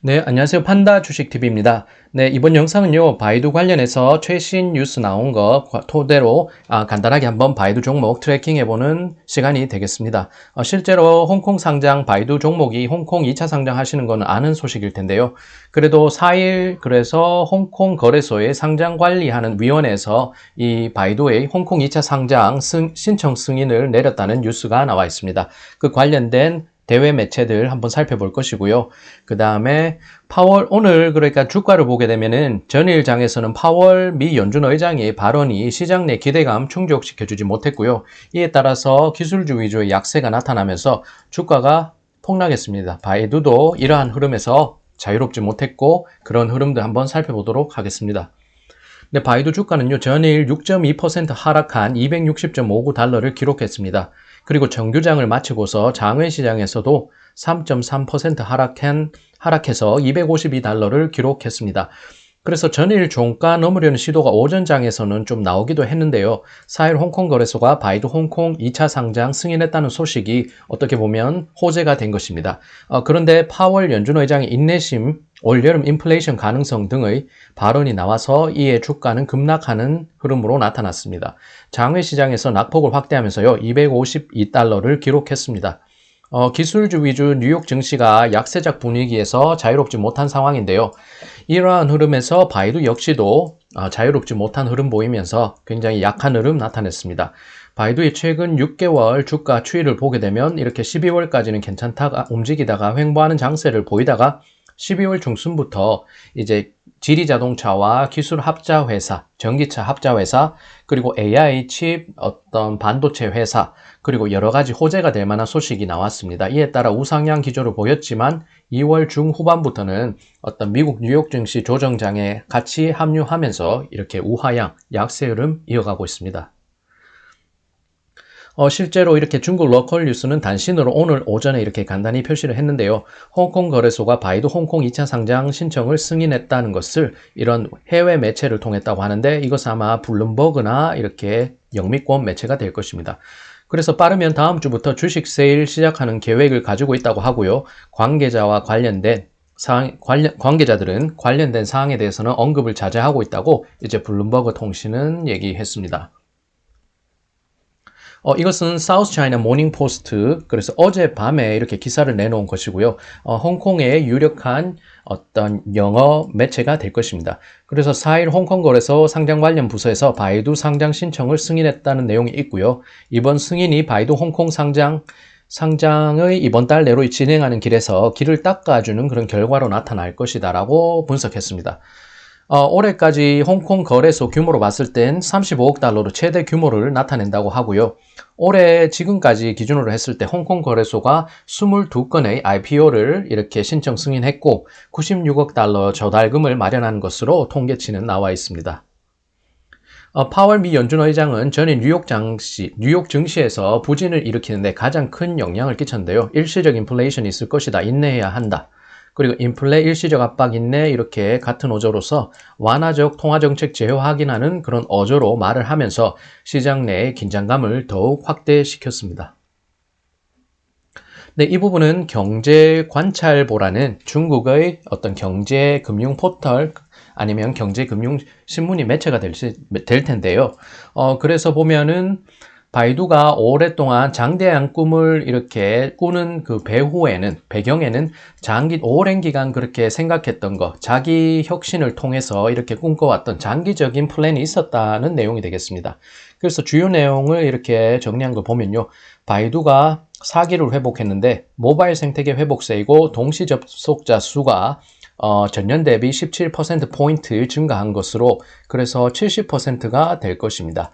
네, 안녕하세요. 판다 주식TV입니다. 네, 이번 영상은요, 바이두 관련해서 최신 뉴스 나온 거 토대로 간단하게 한번 바이두 종목 트래킹해보는 시간이 되겠습니다. 실제로 홍콩 상장 바이두 종목이 홍콩 2차 상장 하시는 건 아는 소식일 텐데요. 그래도 4일 그래서 홍콩 거래소의 상장 관리하는 위원회에서 이 바이두의 홍콩 2차 상장 신청 승인을 내렸다는 뉴스가 나와 있습니다. 그 관련된 대외 매체들 한번 살펴볼 것이고요. 그 다음에 오늘 그러니까 주가를 보게 되면은 전일장에서는 파월 미 연준 의장의 발언이 시장 내 기대감 충족시켜주지 못했고요. 이에 따라서 기술주 위주의 약세가 나타나면서 주가가 폭락했습니다. 바이두도 이러한 흐름에서 자유롭지 못했고 그런 흐름들 한번 살펴보도록 하겠습니다. 근데 바이두 주가는요, 전일 6.2% 하락한 260.59달러를 기록했습니다. 그리고 정규장을 마치고서 장외 시장에서도 3.3% 하락해서 252달러를 기록했습니다. 그래서 전일 종가 넘으려는 시도가 오전장에서는 좀 나오기도 했는데요. 4일 홍콩 거래소가 바이두 홍콩 2차 상장 승인했다는 소식이 어떻게 보면 호재가 된 것입니다. 그런데 파월 연준 의장의 인내심, 올여름 인플레이션 가능성 등의 발언이 나와서 이에 주가는 급락하는 흐름으로 나타났습니다. 장외 시장에서 낙폭을 확대하면서요, 252달러를 기록했습니다. 기술주 위주 뉴욕 증시가 약세작 분위기에서 자유롭지 못한 상황인데요. 이러한 흐름에서 바이두 역시도 자유롭지 못한 흐름 보이면서 굉장히 약한 흐름 나타냈습니다. 바이두의 최근 6개월 주가 추이를 보게 되면 이렇게 12월까지는 괜찮다가 움직이다가 횡보하는 장세를 보이다가 12월 중순부터 이제 지리자동차와 기술 합자 회사, 전기차 합자 회사, 그리고 AI 칩 어떤 반도체 회사, 그리고 여러 가지 호재가 될 만한 소식이 나왔습니다. 이에 따라 우상향 기조를 보였지만 2월 중후반부터는 어떤 미국 뉴욕 증시 조정장에 같이 합류하면서 이렇게 우하향, 약세 흐름 이어가고 있습니다. 실제로 이렇게 중국 로컬 뉴스는 단신으로 오늘 오전에 이렇게 간단히 표시를 했는데요. 홍콩 거래소가 바이두 홍콩 2차 상장 신청을 승인했다는 것을 이런 해외 매체를 통했다고 하는데 이것은 아마 블룸버그나 이렇게 영미권 매체가 될 것입니다. 그래서 빠르면 다음 주부터 주식 세일 시작하는 계획을 가지고 있다고 하고요. 관계자와 관계자들은 관련된 사항에 대해서는 언급을 자제하고 있다고 이제 블룸버그 통신은 얘기했습니다. 이것은 사우스 차이나 모닝 포스트, 그래서 어젯밤에 이렇게 기사를 내놓은 것이고요. 홍콩의 유력한 어떤 영어 매체가 될 것입니다. 그래서 4일 홍콩 거래소 상장 관련 부서에서 바이두 상장 신청을 승인했다는 내용이 있고요. 이번 승인이 바이두 홍콩 상장의 이번 달 내로 진행하는 길에서 길을 닦아주는 그런 결과로 나타날 것이다라고 분석했습니다. 올해까지 홍콩 거래소 규모로 봤을 땐 35억 달러로 최대 규모를 나타낸다고 하고요. 올해 지금까지 기준으로 했을 때 홍콩 거래소가 22건의 IPO를 이렇게 신청 승인했고 96억 달러 저달금을 마련한 것으로 통계치는 나와 있습니다. 파월 미 연준 의장은 전일 뉴욕 증시에서 부진을 일으키는데 가장 큰 영향을 끼쳤는데요. 일시적 인플레이션이 있을 것이다. 인내해야 한다. 그리고 인플레 일시적 압박 인내 이렇게 같은 어조로서 완화적 통화정책 제휴 확인하는 그런 어조로 말을 하면서 시장 내의 긴장감을 더욱 확대시켰습니다. 네, 이 부분은 경제관찰보라는 중국의 어떤 경제금융 포털 아니면 경제금융신문이 매체가 될 텐데요. 그래서 보면은 바이두가 오랫동안 장대한 꿈을 이렇게 꾸는 그 배경에는 오랜 기간 그렇게 생각했던 거, 자기 혁신을 통해서 이렇게 꿈꿔왔던 장기적인 플랜이 있었다는 내용이 되겠습니다. 그래서 주요 내용을 이렇게 정리한 걸 보면요. 바이두가 사기를 회복했는데 모바일 생태계 회복세이고 동시 접속자 수가 전년 대비 17%포인트 증가한 것으로 그래서 70%가 될 것입니다.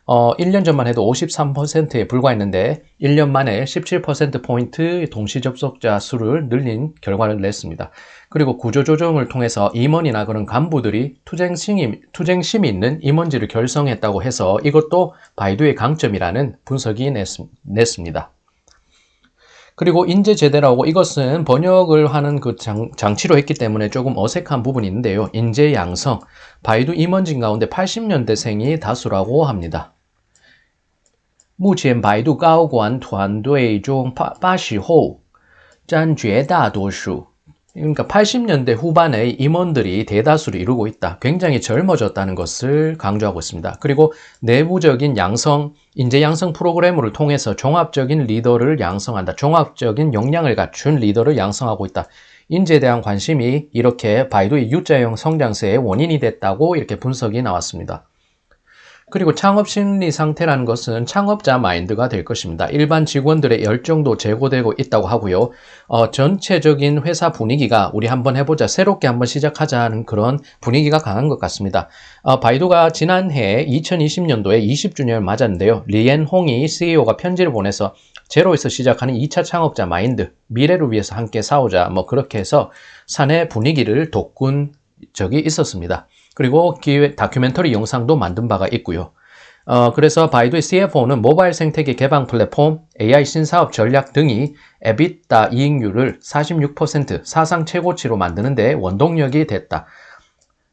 1년 전만 해도 53%에 불과했는데 1년 만에 17%포인트 동시 접속자 수를 늘린 결과를 냈습니다. 그리고 구조조정을 통해서 임원이나 그런 간부들이 투쟁심이 있는 임원지를 결성했다고 해서 이것도 바이두의 강점이라는 분석이 냈습니다. 그리고 인재제대라고 이것은 번역을 하는 그 장치로 했기 때문에 조금 어색한 부분이 있는데요. 인재양성, 바이두 임원진 가운데 80년대생이 다수라고 합니다. 目前百度高管团队中80后占绝大多数 그러니까 80년대 후반의 임원들이 대다수를 이루고 있다. 굉장히 젊어졌다는 것을 강조하고 있습니다. 그리고 내부적인 인재 양성 프로그램을 통해서 종합적인 리더를 양성한다. 종합적인 역량을 갖춘 리더를 양성하고 있다. 인재에 대한 관심이 이렇게 바이두의 U자형 성장세의 원인이 됐다고 이렇게 분석이 나왔습니다. 그리고 창업 심리 상태라는 것은 창업자 마인드가 될 것입니다. 일반 직원들의 열정도 제고되고 있다고 하고요. 전체적인 회사 분위기가 우리 한번 해보자, 새롭게 한번 시작하자는 그런 분위기가 강한 것 같습니다. 바이두가 지난해 2020년도에 20주년을 맞았는데요. 리앤홍이 CEO가 편지를 보내서 제로에서 시작하는 2차 창업자 마인드, 미래를 위해서 함께 싸우자, 뭐 그렇게 해서 사내 분위기를 돋군 적이 있었습니다. 그리고 다큐멘터리 영상도 만든 바가 있고요. 그래서 바이두의 CFO는 모바일 생태계 개방 플랫폼, AI 신사업 전략 등이 EBITDA 이익률을 46% 사상 최고치로 만드는 데 원동력이 됐다.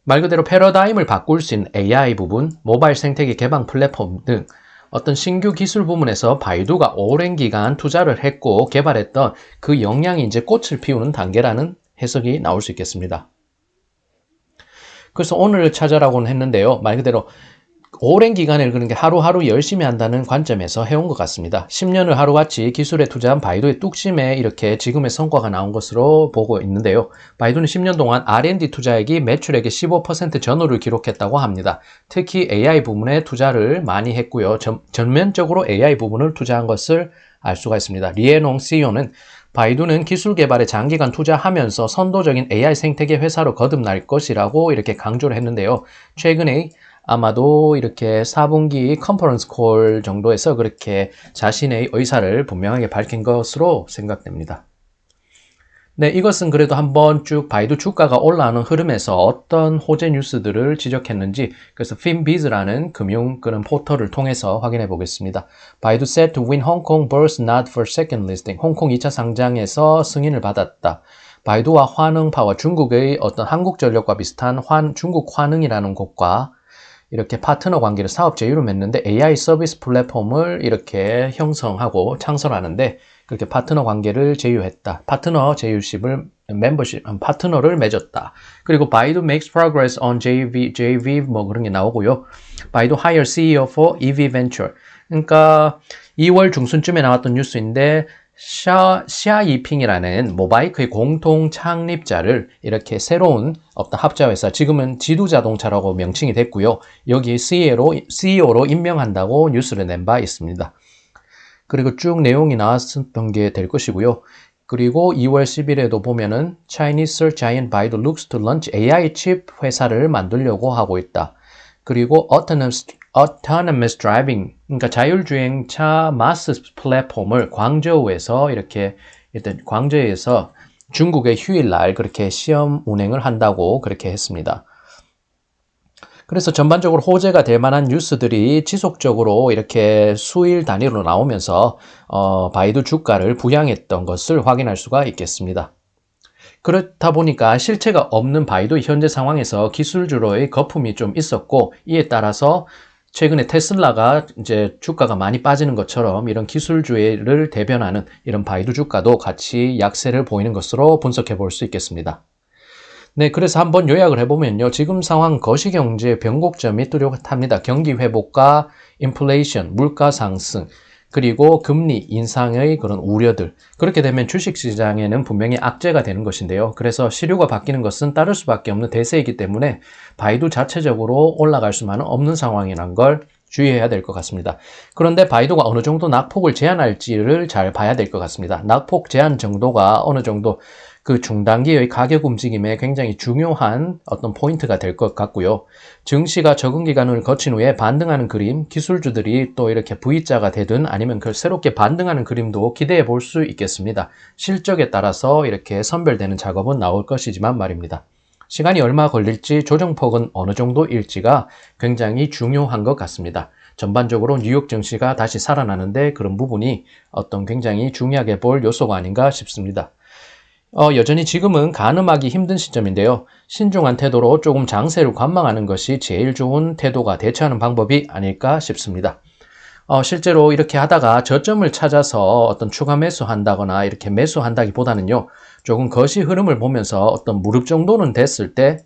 말 그대로 패러다임을 바꿀 수 있는 AI 부분, 모바일 생태계 개방 플랫폼 등 어떤 신규 기술 부문에서 바이두가 오랜 기간 투자를 했고 개발했던 그 역량이 이제 꽃을 피우는 단계라는 해석이 나올 수 있겠습니다. 그래서 오늘을 찾아라고는 했는데요. 말 그대로 오랜 기간을 그런 게 하루하루 열심히 한다는 관점에서 해온 것 같습니다. 10년을 하루같이 기술에 투자한 바이두의 뚝심에 이렇게 지금의 성과가 나온 것으로 보고 있는데요. 바이두는 10년 동안 R&D 투자액이 매출액의 15% 전후를 기록했다고 합니다. 특히 AI 부문에 투자를 많이 했고요. 전면적으로 AI 부분을 투자한 것을 알 수가 있습니다. 리앤홍 CEO는 바이두는 기술 개발에 장기간 투자하면서 선도적인 AI 생태계 회사로 거듭날 것이라고 이렇게 강조를 했는데요. 최근에 아마도 이렇게 4분기 컨퍼런스 콜 정도에서 그렇게 자신의 의사를 분명하게 밝힌 것으로 생각됩니다. 네, 이것은 그래도 한번 쭉 바이두 주가가 올라오는 흐름에서 어떤 호재 뉴스들을 지적했는지, 그래서 FinBiz라는 금융 그런 포털을 통해서 확인해 보겠습니다. 바이두 set to win Hong Kong burst not for second listing. 홍콩 2차 상장에서 승인을 받았다. 바이두와 환흥파워, 중국의 어떤 한국전력과 비슷한 중국 환흥이라는 곳과 이렇게 파트너 관계를 사업 제휴를 맺는데 AI 서비스 플랫폼을 이렇게 형성하고 창설하는데 그렇게 파트너 관계를 제휴했다. 파트너 제휴십을 파트너를 맺었다. 그리고 바이두 makes progress on JV 뭐 그런 게 나오고요. 바이두 hire CEO for EV venture. 그러니까 2월 중순쯤에 나왔던 뉴스인데 샤이핑이라는 모바이크의 공통 창립자를 이렇게 새로운 어떤 합자회사, 지금은 지두자동차라고 명칭이 됐고요. 여기 CEO로 임명한다고 뉴스를 낸 바 있습니다. 그리고 쭉 내용이 나왔던 게 될 것이고요. 그리고 2월 10일에도 보면은 Chinese search giant Baidu looks to launch AI 칩 회사를 만들려고 하고 있다. 그리고 autonomous driving, 그러니까 자율주행차 마스 플랫폼을 광저우에서 일단 광저우에서 중국의 휴일날 그렇게 시험 운행을 한다고 그렇게 했습니다. 그래서 전반적으로 호재가 될 만한 뉴스들이 지속적으로 이렇게 수일 단위로 나오면서 바이두 주가를 부양했던 것을 확인할 수가 있겠습니다. 그렇다 보니까 실체가 없는 바이두 현재 상황에서 기술주로의 거품이 좀 있었고, 이에 따라서 최근에 테슬라가 이제 주가가 많이 빠지는 것처럼 이런 기술주를 대변하는 이런 바이두 주가도 같이 약세를 보이는 것으로 분석해 볼 수 있겠습니다. 네, 그래서 한번 요약을 해보면요. 지금 상황 거시경제 변곡점이 뚜렷합니다. 경기 회복과 인플레이션, 물가 상승, 그리고 금리 인상의 그런 우려들. 그렇게 되면 주식시장에는 분명히 악재가 되는 것인데요. 그래서 시류가 바뀌는 것은 따를 수밖에 없는 대세이기 때문에 바이두 자체적으로 올라갈 수만은 없는 상황이란 걸 주의해야 될 것 같습니다. 그런데 바이두가 어느 정도 낙폭을 제한할지를 잘 봐야 될 것 같습니다. 낙폭 제한 정도가 어느 정도 그 중단기의 가격 움직임에 굉장히 중요한 어떤 포인트가 될 것 같고요. 증시가 적응 기간을 거친 후에 반등하는 그림, 기술주들이 또 이렇게 V자가 되든 아니면 그 새롭게 반등하는 그림도 기대해 볼 수 있겠습니다. 실적에 따라서 이렇게 선별되는 작업은 나올 것이지만 말입니다. 시간이 얼마 걸릴지, 조정폭은 어느 정도일지가 굉장히 중요한 것 같습니다. 전반적으로 뉴욕 증시가 다시 살아나는데 그런 부분이 어떤 굉장히 중요하게 볼 요소가 아닌가 싶습니다. 여전히 지금은 가늠하기 힘든 시점인데요. 신중한 태도로 조금 장세를 관망하는 것이 제일 좋은 태도가 대처하는 방법이 아닐까 싶습니다. 실제로 이렇게 하다가 저점을 찾아서 어떤 추가 매수한다거나 이렇게 매수한다기보다는요, 조금 거시 흐름을 보면서 어떤 무릎 정도는 됐을 때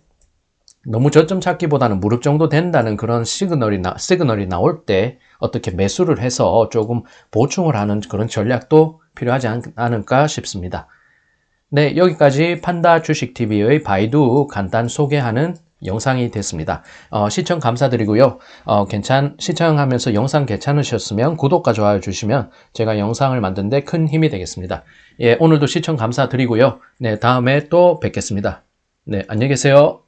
너무 저점 찾기보다는 무릎 정도 된다는 그런 시그널이 나올 때 어떻게 매수를 해서 조금 보충을 하는 그런 전략도 필요하지 않을까 싶습니다. 네, 여기까지 판다 주식TV의 바이두 간단 소개하는 영상이 됐습니다. 시청 감사드리고요. 시청하면서 영상 괜찮으셨으면 구독과 좋아요 주시면 제가 영상을 만드는 데 큰 힘이 되겠습니다. 예, 오늘도 시청 감사드리고요. 네, 다음에 또 뵙겠습니다. 네, 안녕히 계세요.